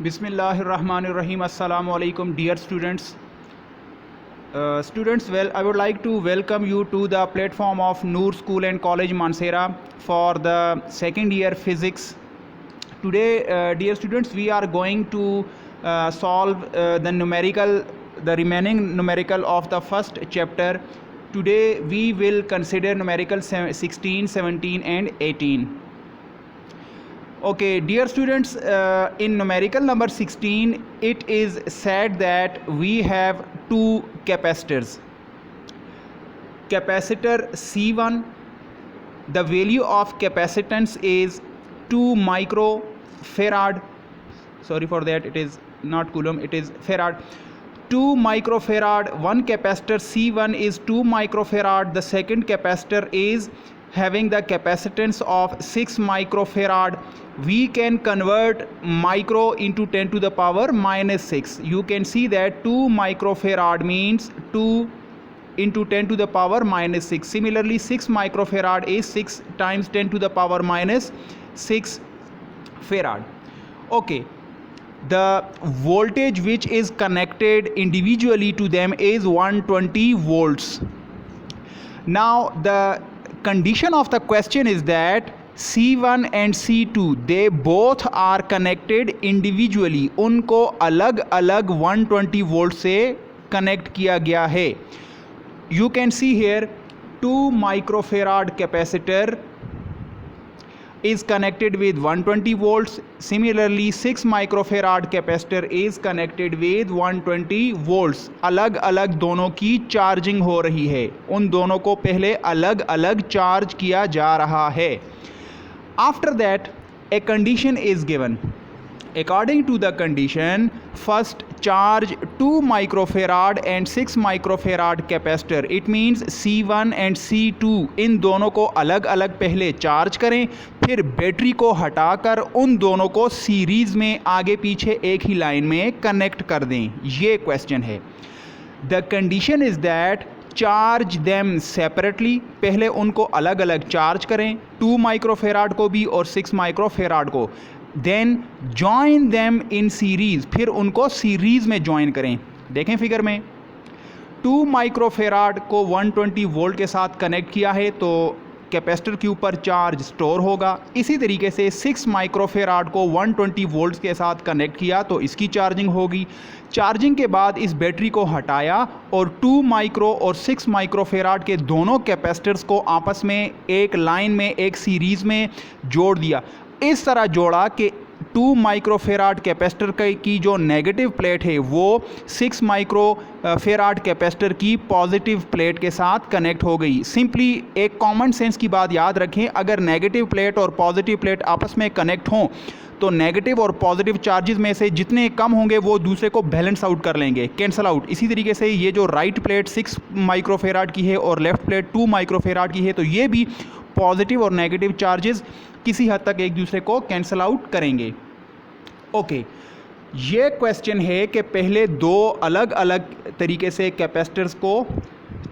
Bismillahirrahmanirrahim. Assalamu alaikum, dear students. Well, I would like to welcome you to the platform of Noor School and College Mansehra for the second year physics. Today, dear students, we are going to solve the remaining numerical of the first chapter. Today, we will consider numerical 16, 17, and 18. Okay, dear students, in numerical number 16, it is said that we have two capacitors. Capacitor C1, the value of capacitance is 2 microfarad. Sorry for that, it is not coulomb, it is farad. 2 microfarad. One capacitor C1 is 2 microfarad. The second capacitor is having the capacitance of 6 microfarad. We can convert micro into 10 to the power minus 6. You can see that 2 microfarad means 2 into 10 to the power minus 6. Similarly, 6 microfarad is 6 times 10 to the power minus 6 farad. Okay, the voltage which is connected individually to them is 120 volts. Now the condition of the question is that C1 and C2 they both are connected individually. उनको अलग अलग 120 volt से connect किया गया है. You can see here 2 microfarad capacitor is connected with 120 volts. Similarly, 6 microfarad capacitor is connected with 120 volts. अलग अलग दोनों की चार्जिंग हो रही है. उन दोनों को पहले अलग अलग चार्ज किया जा रहा है. After that, a condition is given. According to the condition, first charge 2 microfarad and 6 microfarad capacitor. It means C1 and C2 इन दोनों को अलग अलग पहले चार्ज करें, फिर बैटरी को हटाकर उन दोनों को सीरीज में आगे पीछे एक ही लाइन में कनेक्ट कर दें. ये क्वेश्चन है. The condition is that charge them separately. पहले उनको अलग अलग चार्ज करें, 2 माइक्रोफेराड को भी और 6 माइक्रोफेराड को. Then join them in series. फिर उनको सीरीज में जॉइन करें. देखें फिगर में 2 माइक्रोफेराड को 120 वोल्ट के साथ कनेक्ट किया है तो कैपेसिटर के ऊपर चार्ज स्टोर होगा. इसी तरीके से 6 माइक्रोफेराड को 120 वोल्ट्स के साथ कनेक्ट किया तो इसकी चार्जिंग होगी. चार्जिंग के बाद इस बैटरी को हटाया और 2 माइक्रो और 6 माइक्रोफेराड के दोनों कैपेसिटर्स को आपस में एक लाइन में एक सीरीज़ में जोड़ दिया. इस तरह जोड़ा कि 2 माइक्रोफेराड कैपेसिटर की जो नेगेटिव प्लेट है वो 6 माइक्रोफेराड कैपेसिटर की पॉजिटिव प्लेट के साथ कनेक्ट हो गई. सिंपली एक कॉमन सेंस की बात याद रखें, अगर नेगेटिव प्लेट और पॉजिटिव प्लेट आपस में कनेक्ट हों तो नेगेटिव और पॉजिटिव चार्जेस में से जितने कम होंगे वो दूसरे को बैलेंस आउट कर लेंगे, कैंसल आउट. इसी तरीके से ये जो राइट प्लेट 6 माइक्रोफेराड की है और लेफ़्ट प्लेट 2 माइक्रोफेराड की है तो ये भी पॉजिटिव और नेगेटिव चार्जेस किसी हद तक एक दूसरे को कैंसल आउट करेंगे. ओके, ये क्वेश्चन है कि पहले 2 अलग अलग तरीके से कैपेसिटर्स को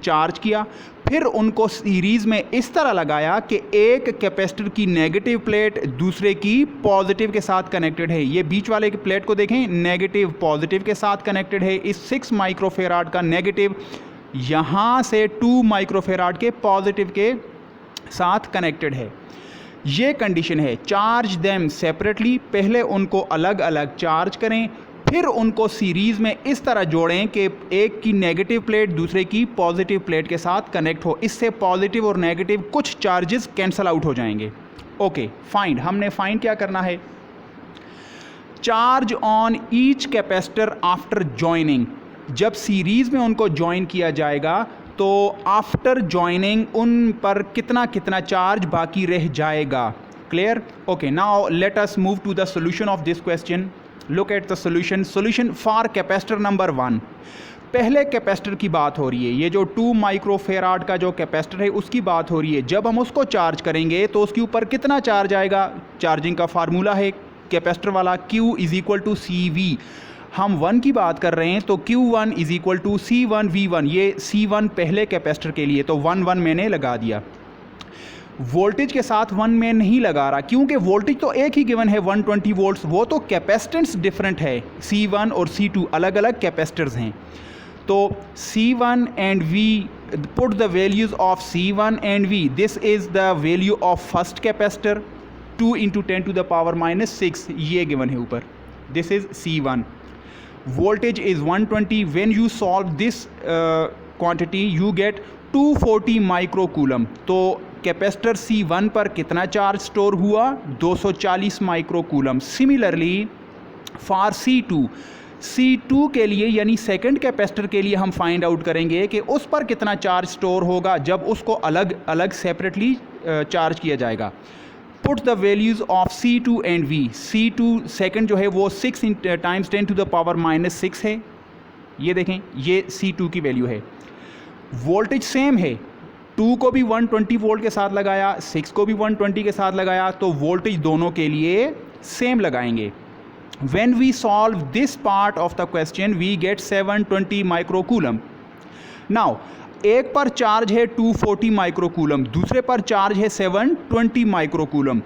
चार्ज किया, फिर उनको सीरीज़ में इस तरह लगाया कि एक कैपेसिटर की नेगेटिव प्लेट दूसरे की पॉजिटिव के साथ कनेक्टेड है. ये बीच वाले की प्लेट को देखें, नेगेटिव पॉजिटिव के साथ कनेक्टेड है. इस 6 माइक्रोफेराड का नेगेटिव यहाँ से 2 माइक्रोफेराड के पॉजिटिव के साथ कनेक्टेड है. ये कंडीशन है. Charge them separately. पहले उनको अलग अलग चार्ज करें, फिर उनको सीरीज़ में इस तरह जोड़ें कि एक की नेगेटिव प्लेट दूसरे की पॉजिटिव प्लेट के साथ कनेक्ट हो. इससे पॉजिटिव और नेगेटिव कुछ चार्जेस कैंसल आउट हो जाएंगे. Okay, find. हमने फाइंड क्या करना है? Charge on each capacitor after joining. जब सीरीज़ में उनको जॉइन किया जाएगा तो आफ्टर जॉइनिंग उन पर कितना कितना चार्ज बाकी रह जाएगा. Clear? Okay, now let us move to the solution of this question. Look at the solution for capacitor number 1. पहले कैपेसिटर की बात हो रही है. ये जो 2 माइक्रोफेराड का जो कैपेसिटर है उसकी बात हो रही है. जब हम उसको चार्ज करेंगे तो उसके ऊपर कितना चार्ज आएगा? चार्जिंग का फार्मूला है कैपेसिटर वाला, Q = CV. हम 1 की बात कर रहे हैं तो Q1 = C1 V1. ये C1 पहले कैपेसिटर के लिए, तो 1 1 मैंने लगा दिया. वोल्टेज के साथ 1 में नहीं लगा रहा, क्योंकि वोल्टेज तो एक ही गिवन है 120 वोल्ट्स, वो तो कैपेसिटेंस डिफरेंट है, C1 और C2 अलग अलग कैपेसिटर्स हैं। तो C1 and V, put the values of C1 and V, this is the value of first capacitor 2 × 10⁻⁶, ये गिवन है ऊपर, this is C1। voltage is 120. when you solve this quantity you get 240 microcoulomb. तो capacitor C1 पर कितना charge store हुआ? 240 microcoulomb. Similarly for C2 के लिए यानी सेकंड कैपेसिटर के लिए हम फाइंड आउट करेंगे कि उस पर कितना चार्ज स्टोर होगा जब उसको अलग अलग सेपरेटली चार्ज किया जाएगा। Put the values of C2 and V। C2 second जो है वो 6 × 10⁻⁶ है, ये देखें, ये C2 की वैल्यू है। वोल्टेज सेम है, 2 को भी 120 वोल्ट के साथ लगाया, 6 को भी 120 के साथ लगाया, तो वोल्टेज दोनों के लिए सेम लगाएंगे। When we solve this part of the question we get 720 microcoulomb. Now एक पर चार्ज है 240 माइक्रोकूलम, दूसरे पर चार्ज है 720 माइक्रोकूलम।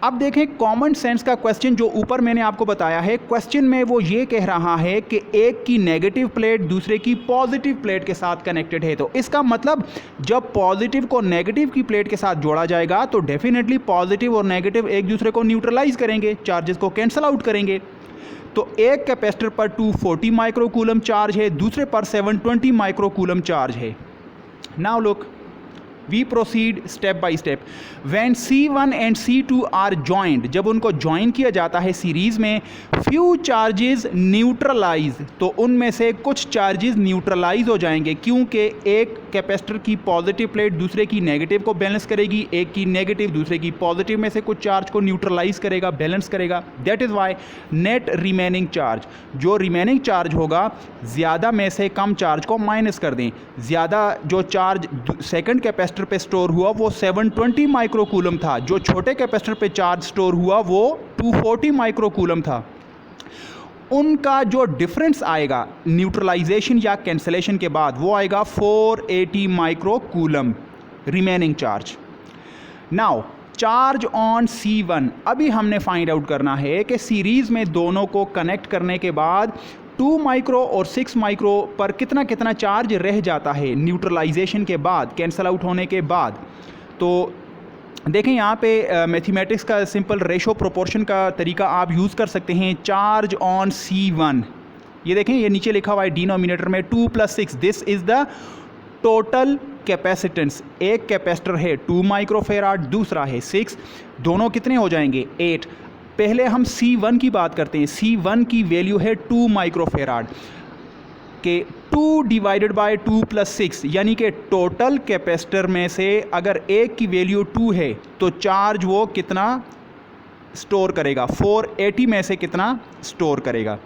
अब देखें कॉमन सेंस का क्वेश्चन जो ऊपर मैंने आपको बताया है, क्वेश्चन में वो ये कह रहा है कि एक की नेगेटिव प्लेट दूसरे की पॉजिटिव प्लेट के साथ कनेक्टेड है। तो इसका मतलब जब पॉजिटिव को नेगेटिव की प्लेट के साथ जोड़ा जाएगा तो डेफिनेटली पॉजिटिव और नेगेटिव एक दूसरे को न्यूट्रलाइज करेंगे, चार्जेस को कैंसिल आउट करेंगे। तो एक कैपेसिटर पर 240 माइक्रोकूलम चार्ज है, दूसरे पर 720 माइक्रोकूलम चार्ज है। Now look, we proceed step by step. When C1 and C2 are joined, जब उनको ज्वाइन किया जाता है सीरीज में, few charges neutralize, तो उनमें से कुछ चार्जेस न्यूट्रलाइज हो जाएंगे, क्योंकि एक कैपेसिटर की पॉजिटिव प्लेट दूसरे की नेगेटिव को बैलेंस करेगी, एक की नेगेटिव दूसरे की पॉजिटिव में से कुछ चार्ज को न्यूट्रलाइज करेगा, बैलेंस करेगा। That is why net remaining charge, जो रिमेनिंग चार्ज होगा ज़्यादा में से कम चार्ज को माइनस कर दें। ज़्यादा जो चार्ज सेकंड कैपेसिटर पे स्टोर हुआ वो 720 माइक्रोकूलम था, जो छोटे कैपेसिटर पे चार्ज स्टोर हुआ वो 240 माइक्रोकूलम था। उनका जो डिफरेंस आएगा न्यूट्रलाइजेशन या कैंसलेशन के बाद वो आएगा 480 microcoulomb remaining charge. Now charge on C1, अभी हमने फाइंड आउट करना है कि सीरीज़ में दोनों को कनेक्ट करने के बाद 2 माइक्रो और 6 माइक्रो पर कितना कितना चार्ज रह जाता है न्यूट्रलाइजेशन के बाद, कैंसल आउट होने के बाद। तो देखें यहाँ पे मैथमेटिक्स का सिंपल रेशो प्रोपोर्शन का तरीका आप यूज़ कर सकते हैं। चार्ज ऑन C1, ये देखें, ये नीचे लिखा हुआ है डिनोमिनेटर में 2 + 6, this is the total capacitance. एक कैपेसिटर है 2 माइक्रोफेराड, दूसरा है 6, दोनों कितने हो जाएंगे? 8। पहले हम C1 की बात करते हैं। C1 की वैल्यू है 2 माइक्रोफेराड के 2 / 2 + 6, यानी कि टोटल कैपेसिटर में से अगर एक की वैल्यू 2 है तो चार्ज वो कितना स्टोर करेगा? 480 में से कितना स्टोर करेगा?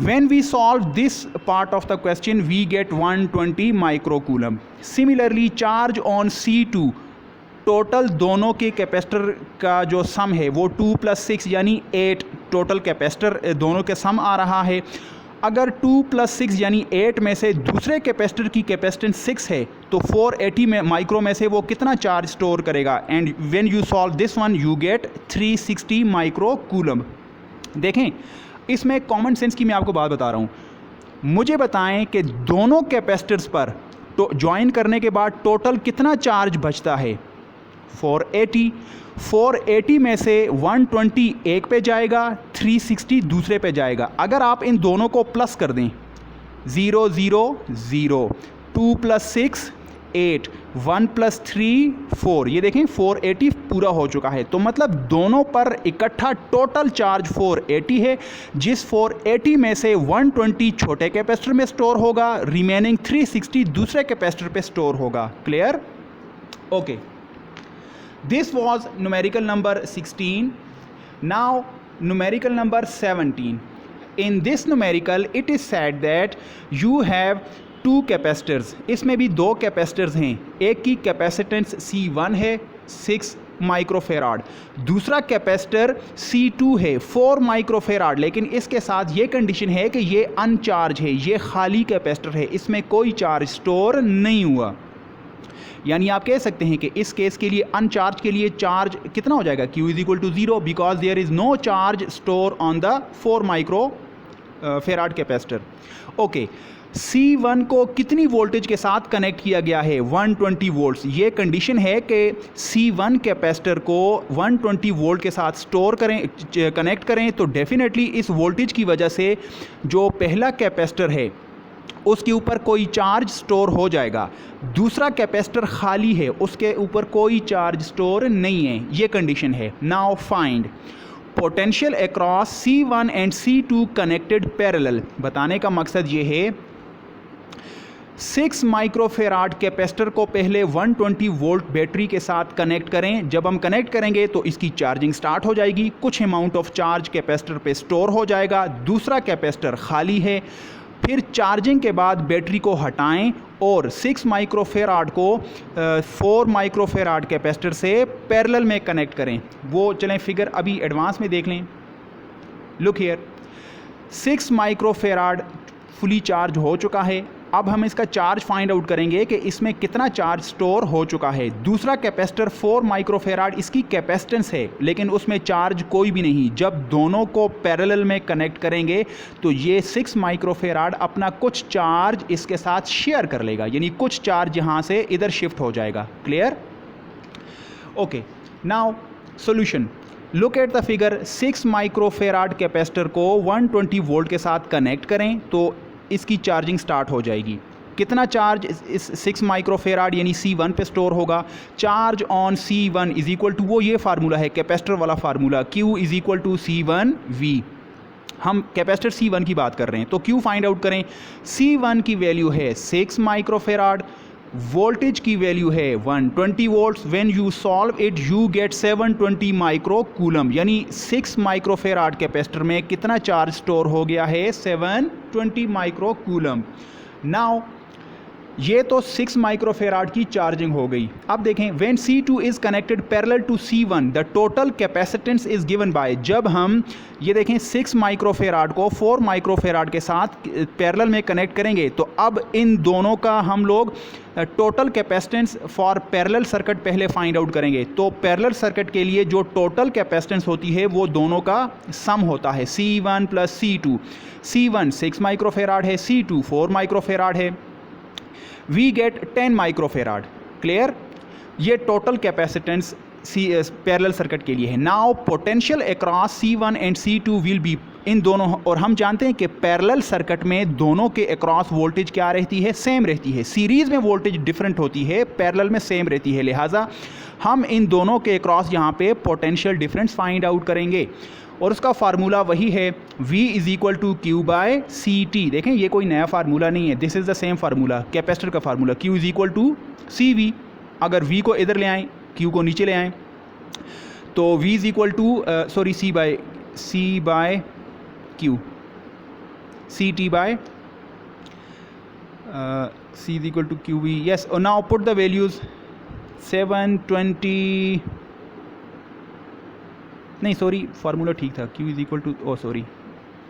When we solve this part of the question we get 120 microcoulomb. Similarly charge on C2, total दोनों के कैपेसिटर का जो सम है वो 2 + 6 यानी 8, टोटल कैपेसिटर दोनों के सम आ रहा है। अगर 2 + 6 यानी 8 में से दूसरे कैपेसिटर की कैपेसिटेंस 6 है तो 480 में माइक्रो में से वो कितना चार्ज स्टोर करेगा? And when you solve this one you get 360 microcoulomb. देखें इसमें कॉमन सेंस की मैं आपको बात बता रहा हूँ। मुझे बताएं कि दोनों कैपेसिटर्स पर तो ज्वाइन करने के बाद टोटल कितना चार्ज बचता है? 480। 480 में से 120 एक पे जाएगा, 360 दूसरे पे जाएगा। अगर आप इन दोनों को प्लस कर दें, 0 0 0, 2 + 6 8, 1 + 3 4, ये देखें 480 पूरा हो चुका है। तो मतलब दोनों पर इकट्ठा टोटल चार्ज 480 है, जिस 480 में से 120 छोटे कैपेसिटर में स्टोर होगा, रिमेनिंग 360 दूसरे कैपेसिटर पे स्टोर होगा। Clear? Okay, this was numerical number 16. Now numerical number 17. In this numerical it is said that you have 2 capacitors. इसमें भी 2 कैपेसिटर्स हैं। एक की कैपेसिटेंस C1 है 6 माइक्रोफेराड, दूसरा कैपेसिटर C2 है 4 माइक्रोफेराड, लेकिन इसके साथ ये कंडीशन है कि ये अनचार्ज है, ये खाली कैपेसिटर है, इसमें कोई चार्ज स्टोर नहीं हुआ। यानी आप कह सकते हैं कि इस केस के लिए अनचार्ज के लिए चार्ज कितना हो जाएगा, Q is equal to 0 because there is no charge store on the 4 micro farad capacitor. Okay, C1 को कितनी वोल्टेज के साथ कनेक्ट किया गया है, 120 वोल्ट्स। ये कंडीशन है कि C1 कैपेसिटर को 120 वोल्ट के साथ स्टोर करें, कनेक्ट करें, तो डेफिनेटली इस वोल्टेज की वजह से जो पहला कैपेसिटर है उसके ऊपर कोई चार्ज स्टोर हो जाएगा, दूसरा कैपेसिटर खाली है उसके ऊपर कोई चार्ज स्टोर नहीं है, ये कंडीशन है। Now find potential across C1 and C2 connected parallel. बताने का मकसद ये है 6 माइक्रोफेराड कैपेसिटर को पहले 120 वोल्ट बैटरी के साथ कनेक्ट करें। जब हम कनेक्ट करेंगे तो इसकी चार्जिंग स्टार्ट हो जाएगी, कुछ अमाउंट ऑफ चार्ज कैपेसिटर पे स्टोर हो जाएगा, दूसरा कैपेसिटर खाली है। फिर चार्जिंग के बाद बैटरी को हटाएं और 6 माइक्रोफेराड को 4 माइक्रोफेराड कैपेसिटर से पैरेलल में कनेक्ट करें। वो चलें फिगर अभी एडवांस में देख लें। Look here, 6 microfarad fully charge हो चुका है। अब हम इसका चार्ज फाइंड आउट करेंगे कि इसमें कितना चार्ज स्टोर हो चुका है। दूसरा कैपेसिटर 4 माइक्रोफेराड इसकी कैपेसिटेंस है लेकिन उसमें चार्ज कोई भी नहीं। जब दोनों को पैरेलल में कनेक्ट करेंगे तो ये 6 माइक्रोफेराड अपना कुछ चार्ज इसके साथ शेयर कर लेगा, यानी कुछ चार्ज यहाँ से इधर शिफ्ट हो जाएगा। Clear? Okay, now solution. Look at the figure. 6 microfarad capacitor को 120 वोल्ट के साथ कनेक्ट करें तो इसकी चार्जिंग स्टार्ट हो जाएगी। कितना चार्ज इस 6 माइक्रोफेराड यानी C1 पे स्टोर होगा? Charge on C1 is equal to, वो ये फार्मूला है कैपेसिटर वाला formula, Q is equal to C1V। हम कैपेसिटर C1 की बात कर रहे हैं तो Q फाइंड आउट करें। C1 की वैल्यू है 6 माइक्रोफेराड, वोल्टेज की वैल्यू है 120 volts. When you solve it you get 720 micro coulomb, यानी 6 माइक्रोफेराड कैपेसिटर में कितना चार्ज स्टोर हो गया है? 720 माइक्रो कूलम। नाउ ये तो 6 माइक्रोफेराड की चार्जिंग हो गई। अब देखें, when C2 is connected parallel to C1 the total capacitance is given by. जब हम ये देखें 6 माइक्रोफेराड को 4 माइक्रोफेराड के साथ पैरेलल में कनेक्ट करेंगे तो अब इन दोनों का हम लोग total capacitance for parallel circuit पहले फाइंड आउट करेंगे। तो पैरेलल सर्किट के लिए जो टोटल कैपेसिटेंस होती है वो दोनों का सम होता है, C1 plus C2। C1 6 microfarad है, C2 4 माइक्रोफेराड है, वी गेट 10 माइक्रोफेराड। क्लियर? ये टोटल कैपेसिटेंस पैरेलल सर्किट के लिए है। Now potential across C1 and C2 will be, इन दोनों, और हम जानते हैं कि पैरेलल सर्किट में दोनों के अक्रॉस वोल्टेज क्या रहती है? सेम रहती है। सीरीज़ में वोल्टेज डिफरेंट होती है, पैरेलल में सेम रहती है। लिहाजा हम इन दोनों के अक्रॉस यहाँ पे पोटेंशियल डिफरेंस फाइंड आउट करेंगे और उसका फार्मूला वही है V is equal to Q by CT। देखें ये कोई नया फार्मूला नहीं है, this is the same formula, capacitor का formula. Q is equal to CV। अगर V को इधर ले आएँ, Q को नीचे ले आएँ तो V is equal to C by Q, CT by C is equal to QV। Yes, और नाउ पुट द वैल्यूज़ 720, नहीं सॉरी फार्मूला ठीक था, Q is equal to, oh sorry,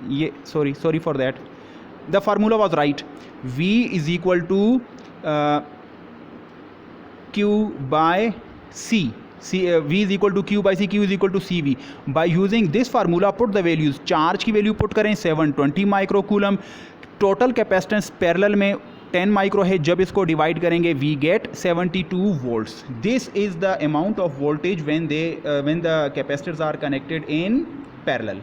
ये sorry for that, the formula was right. V is equal to Q by C, V is equal to Q by C, Q is equal to CV. By using this formula, put the values. Charge की value put करें 720 micro coulomb, total capacitance parallel में 10 micro है, जब इसको divide करेंगे we get 72 volts. This is the amount of voltage when the capacitors are connected in parallel.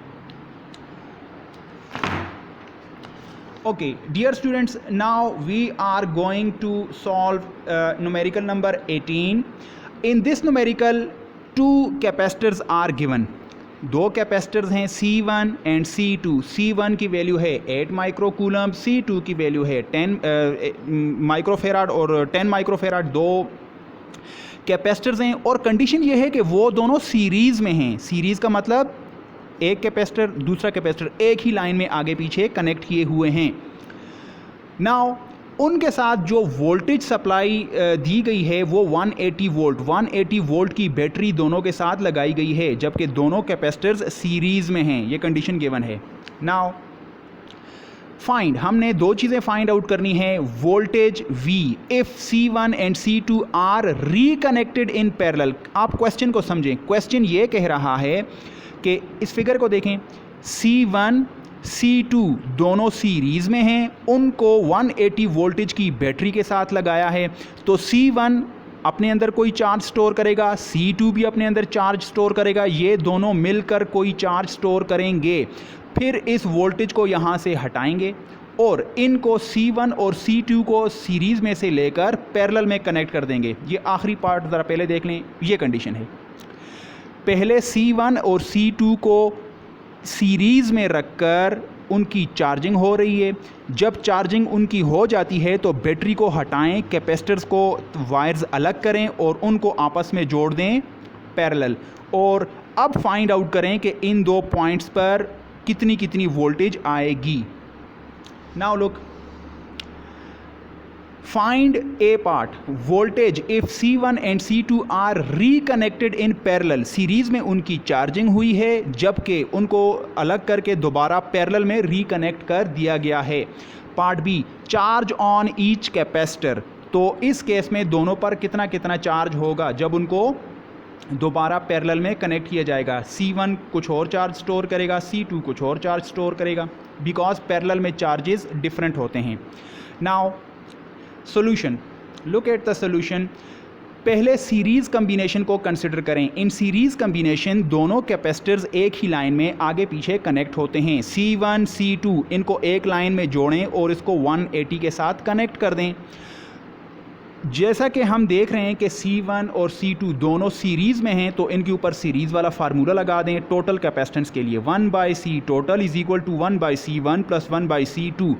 Okay, dear students, now we are going to solve numerical number 18. In this numerical, two capacitors are given. दो capacitors हैं C1 and C2। C1 की value है 8 microcoulomb, C2 की value है 10 microfarad और 10 microfarad. दो capacitors हैं और कंडीशन ये है कि वो दोनों सीरीज़ में हैं। सीरीज़ का मतलब एक कैपेसिटर दूसरा कैपेसिटर एक ही लाइन में आगे पीछे कनेक्ट किए हुए हैं। नाउ उनके साथ जो वोल्टेज सप्लाई दी गई है वो 180 वोल्ट की बैटरी दोनों के साथ लगाई गई है, जबकि दोनों कैपेसिटर्स सीरीज़ में हैं। ये कंडीशन गिवन है। नाउ फाइंड, हमने दो चीज़ें फाइंड आउट करनी है, voltage V if C1 and C2 are reconnected in parallel. आप क्वेश्चन को समझें, क्वेश्चन ये कह रहा है कि इस फिगर को देखें, C1 C2 दोनों सीरीज़ में हैं, उनको 180 वोल्टेज की बैटरी के साथ लगाया है, तो C1 अपने अंदर कोई चार्ज स्टोर करेगा, C2 भी अपने अंदर चार्ज स्टोर करेगा, ये दोनों मिलकर कोई चार्ज स्टोर करेंगे। फिर इस वोल्टेज को यहाँ से हटाएंगे और इनको C1 और C2 को सीरीज़ में से लेकर पैरेलल में कनेक्ट कर देंगे। ये आखिरी पार्ट ज़रा पहले देख लें, ये कंडीशन है। पहले C1 और C2 को सीरीज़ में रखकर उनकी चार्जिंग हो रही है। जब चार्जिंग उनकी हो जाती है तो बैटरी को हटाएं, कैपेसिटर्स को वायर्स अलग करें और उनको आपस में जोड़ दें पैरेलल। और अब फाइंड आउट करें कि इन दो पॉइंट्स पर कितनी कितनी वोल्टेज आएगी। Now look, find a part, voltage if C1 and C2 are reconnected in parallel, series में उनकी चार्जिंग हुई है जबकि उनको अलग करके दोबारा पैरेलल में रिकनेक्ट कर दिया गया है। Part B, charge on each capacitor, तो इस केस में दोनों पर कितना कितना चार्ज होगा जब उनको दोबारा पैरेलल में कनेक्ट किया जाएगा। C1 कुछ और चार्ज स्टोर करेगा, C2 कुछ और चार्ज स्टोर करेगा, बिकॉज पैरेलल में चार्जेस डिफरेंट होते हैं। Now solution, look at the solution. पहले सीरीज़ कम्बिनेशन को कंसिडर करें। इन सीरीज़ कम्बिनेशन दोनों कैपेसिटर्स एक ही लाइन में आगे पीछे कनेक्ट होते हैं। C1 C2 इनको एक लाइन में जोड़ें और इसको 180 के साथ कनेक्ट कर दें। जैसा कि हम देख रहे हैं कि C1 और C2 दोनों सीरीज़ में हैं, तो इनके ऊपर सीरीज़ वाला फार्मूला लगा दें टोटल कैपेसिटेंस के लिए। 1/C total is equal to 1/C1 plus 1/C2।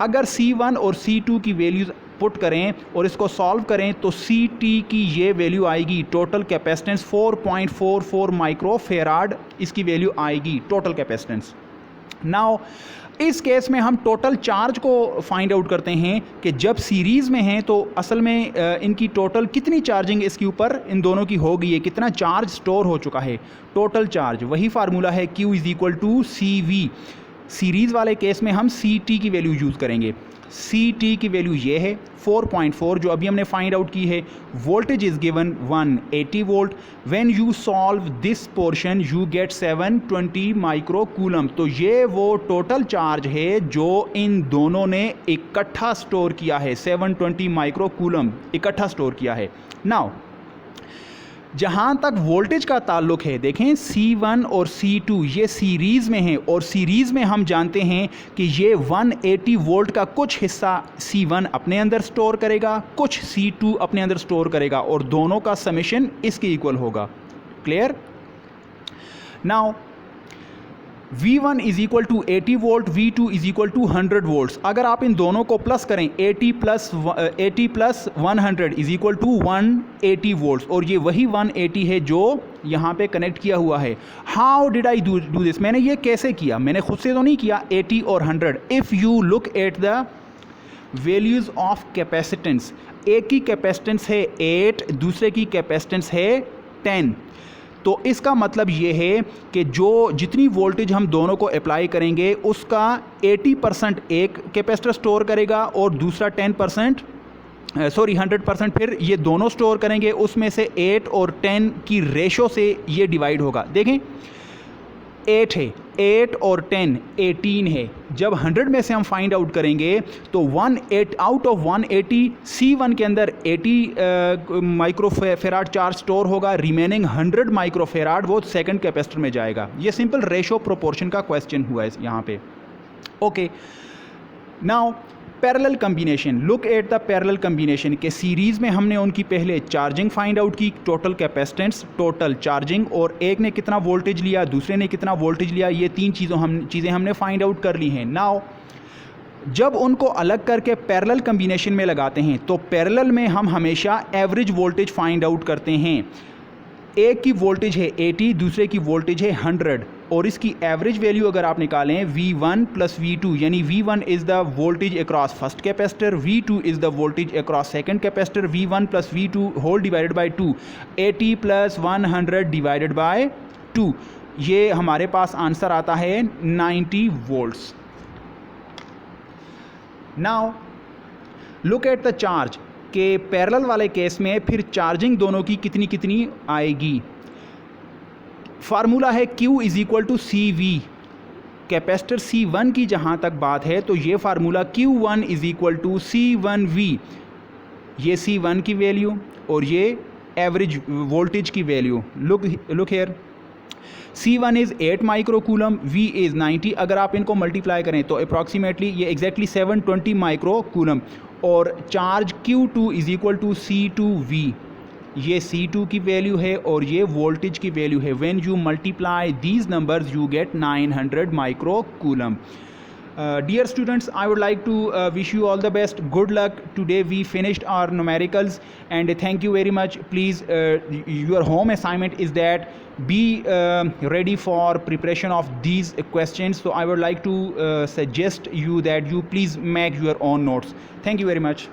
अगर C1 और C2 की वैल्यूज़ पुट करें और इसको सॉल्व करें तो CT की ये वैल्यू आएगी, टोटल कैपेसिटेंस 4.44 माइक्रोफेराड इसकी वैल्यू आएगी टोटल कैपेसिटेंस। नाउ इस केस में हम टोटल चार्ज को फाइंड आउट करते हैं कि जब सीरीज़ में हैं तो असल में इनकी टोटल कितनी चार्जिंग इसके ऊपर इन दोनों की हो गई है, कितना चार्ज स्टोर हो चुका है। टोटल चार्ज वही फार्मूला है Q is equal to CV। Series वाले केस में हम CT की वैल्यू यूज़ करेंगे। CT की वैल्यू ये है 4.4 जो अभी हमने फाइंड आउट की है। Voltage is given 180 volt. When you solve this portion you get 720 micro coulomb. तो ये वो टोटल चार्ज है जो इन दोनों ने इकट्ठा स्टोर किया है, 720 माइक्रो कूलम इकट्ठा स्टोर किया है। नाउ जहाँ तक वोल्टेज का ताल्लुक है, देखें C1 और C2 ये सीरीज़ में हैं और सीरीज़ में हम जानते हैं कि ये 180 वोल्ट का कुछ हिस्सा C1 अपने अंदर स्टोर करेगा, कुछ C2 अपने अंदर स्टोर करेगा और दोनों का समेशन इसके इक्वल होगा। Clear? Now V1 is equal to 80 volt, V2 is equal to 100 volts. अगर आप इन दोनों को प्लस करें 80 plus 100 is equal to 180 volts और ये वही 180 है जो यहाँ पे कनेक्ट किया हुआ है। How did I do this? मैंने ये कैसे किया? मैंने खुद से तो नहीं किया। 80 और 100, if you look at the values of capacitance, एक की कैपेसिटेंस है 8, दूसरे की कैपेसिटेंस है 10। तो इसका मतलब ये है कि जो जितनी वोल्टेज हम दोनों को अप्लाई करेंगे उसका 80% एक कैपेसिटर स्टोर करेगा और दूसरा 100% फिर ये दोनों स्टोर करेंगे। उसमें से 8 और 10 की रेशो से ये डिवाइड होगा। देखें 8 है, 8 और 10 18 है। जब 100 में से हम फाइंड आउट करेंगे तो 18 आउट ऑफ 180 C1 के अंदर 80 माइक्रोफेराड चार्ज स्टोर होगा, रिमेनिंग 100 माइक्रोफेराड वो सेकंड कैपेसिटर में जाएगा। ये सिंपल रेशो प्रोपोर्शन का क्वेश्चन हुआ है यहाँ पे। Okay, now parallel combination, look at the parallel combination के सीरीज़ में हमने उनकी पहले चार्जिंग फाइंड आउट की, टोटल कैपेसिटेंस, टोटल चार्जिंग, और एक ने कितना वोल्टेज लिया, दूसरे ने कितना वोल्टेज लिया, ये तीन चीज़ें हमने फाइंड आउट कर ली हैं। नाउ जब उनको अलग करके पैरेलल कम्बिनेशन में लगाते हैं तो पैरेलल में हम हमेशा एवरेज वोल्टेज फाइंड आउट करते हैं। एक की वोल्टेज है 80, दूसरे की वोल्टेज है 100 और इसकी एवरेज वैल्यू अगर आप निकालें V1 प्लस V2, यानी V1 is the voltage across first capacitor, V2 is the voltage across second capacitor, V1 plus V2 whole divided by 2, 80 plus 100 divided by 2, ये हमारे पास आंसर आता है 90 volts. Now look at the charge के parallel वाले case में फिर charging दोनों की कितनी कितनी आएगी। फार्मूला है Q is equal to C V. Capacitor C1 की जहाँ तक बात है तो ये formula Q1 is equal to C1V। ये C1 की वैल्यू और ये एवरेज वोल्टेज की value. Look here, C1 is 8 microcoulomb, V is 90। अगर आप इनको मल्टीप्लाई करें तो अप्रॉक्सीमेटली ये एग्जैक्टली 720 माइक्रोकूलम। और charge Q2 is equal to C2V। ये C2 की वैल्यू है और ये वोल्टेज की वैल्यू है। When you multiply these numbers you get 900 microcoulomb. Dear students, I would like to wish you all the best. Good luck. Today we finished our numericals and thank you very much. Please, your home assignment is that be ready for preparation of these questions. So I would like to suggest you that you please make your own notes. Thank you very much.